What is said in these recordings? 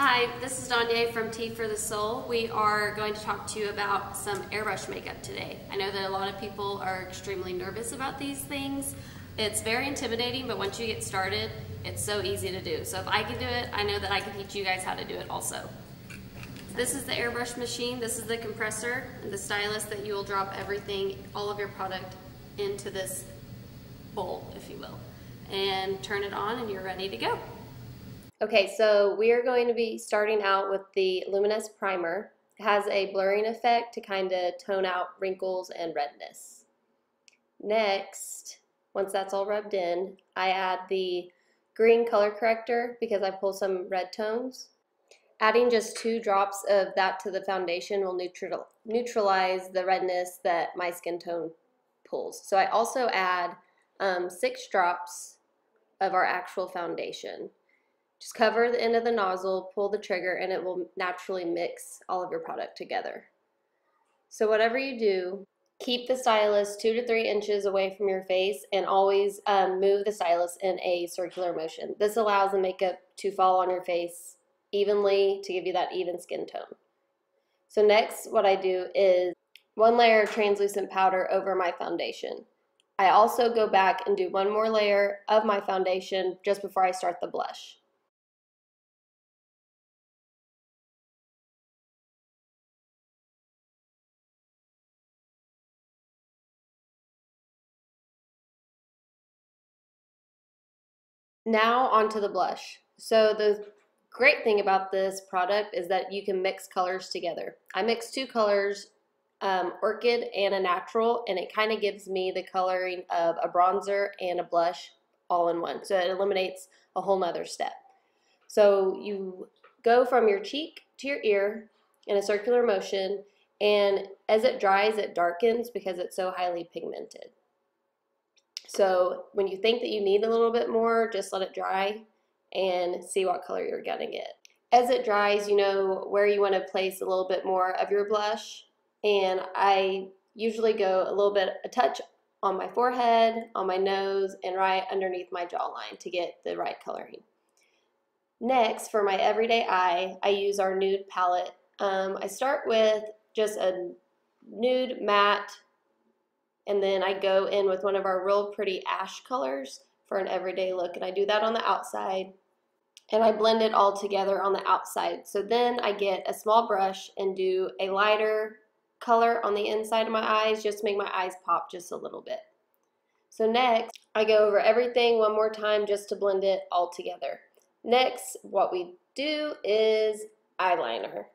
Hi, this is Donyae from Tea for the Soul. We are going to talk to you about some airbrush makeup today. I know that a lot of people are extremely nervous about these things. It's very intimidating, but once you get started, it's so easy to do. So if I can do it, I know that I can teach you guys how to do it also. This is the airbrush machine. This is the compressor and the stylus that you will drop everything, all of your product into this bowl, if you will, and turn it on and you're ready to go. Okay, so we are going to be starting out with the Luminous Primer. It has a blurring effect to kind of tone out wrinkles and redness. Next, once that's all rubbed in, I add the green color corrector because I pull some red tones. Adding just 2 drops of that to the foundation will neutralize the redness that my skin tone pulls. So I also add 6 drops of our actual foundation. Just cover the end of the nozzle, pull the trigger, and it will naturally mix all of your product together. So whatever you do, keep the stylus 2 to 3 inches away from your face and always move the stylus in a circular motion. This allows the makeup to fall on your face evenly to give you that even skin tone. So next, what I do is 1 layer of translucent powder over my foundation. I also go back and do 1 more layer of my foundation just before I start the blush. Now onto the blush. So the great thing about this product is that you can mix colors together. I mix 2 colors, Orchid and a natural, and it kind of gives me the coloring of a bronzer and a blush all in one. So it eliminates a whole nother step. So you go from your cheek to your ear in a circular motion, and as it dries, it darkens because it's so highly pigmented. So when you think that you need a little bit more, just let it dry and see what color you're gonna get. As it dries, you know where you want to place a little bit more of your blush, and I usually go a touch on my forehead, on my nose, and right underneath my jawline to get the right coloring. Next, for my everyday eye, I use our nude palette. I start with just a nude matte, and then I go in with one of our real pretty ash colors for an everyday look, and I do that on the outside, and I blend it all together on the outside. So then I get a small brush and do a lighter color on the inside of my eyes just to make my eyes pop just a little bit. So next, I go over everything 1 more time just to blend it all together. Next, what we do is eyeliner.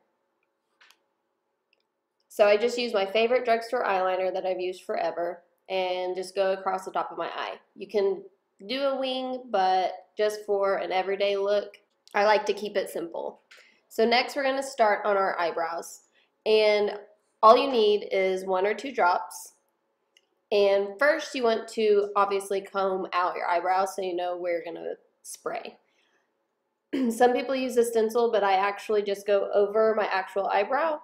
So I just use my favorite drugstore eyeliner that I've used forever and just go across the top of my eye. You can do a wing, but just for an everyday look, I like to keep it simple. So next we're going to start on our eyebrows. And all you need is 1 or 2 drops. And first you want to obviously comb out your eyebrows so you know where you're going to spray. Some people use a stencil, but I actually just go over my actual eyebrow.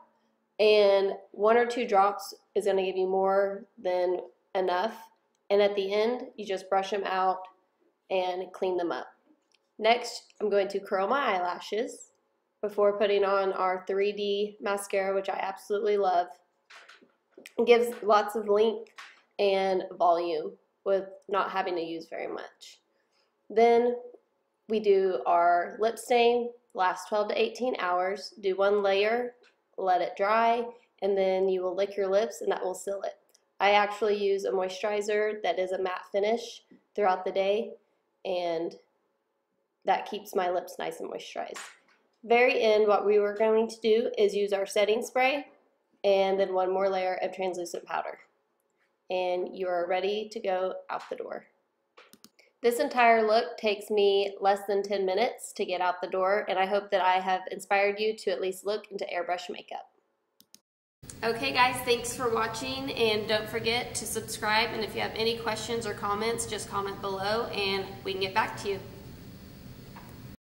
And 1 or 2 drops is going to give you more than enough. And at the end, you just brush them out and clean them up. Next, I'm going to curl my eyelashes before putting on our 3D mascara, which I absolutely love. It gives lots of length and volume with not having to use very much. Then we do our lip stain, lasts 12 to 18 hours, do 1 layer, let it dry, and then you will lick your lips and that will seal it. I actually use a moisturizer that is a matte finish throughout the day, and that keeps my lips nice and moisturized. Very end, what we were going to do is use our setting spray and then 1 more layer of translucent powder. And you are ready to go out the door. This entire look takes me less than 10 minutes to get out the door, and I hope that I have inspired you to at least look into airbrush makeup. Okay guys, thanks for watching, and don't forget to subscribe, and if you have any questions or comments, just comment below and we can get back to you.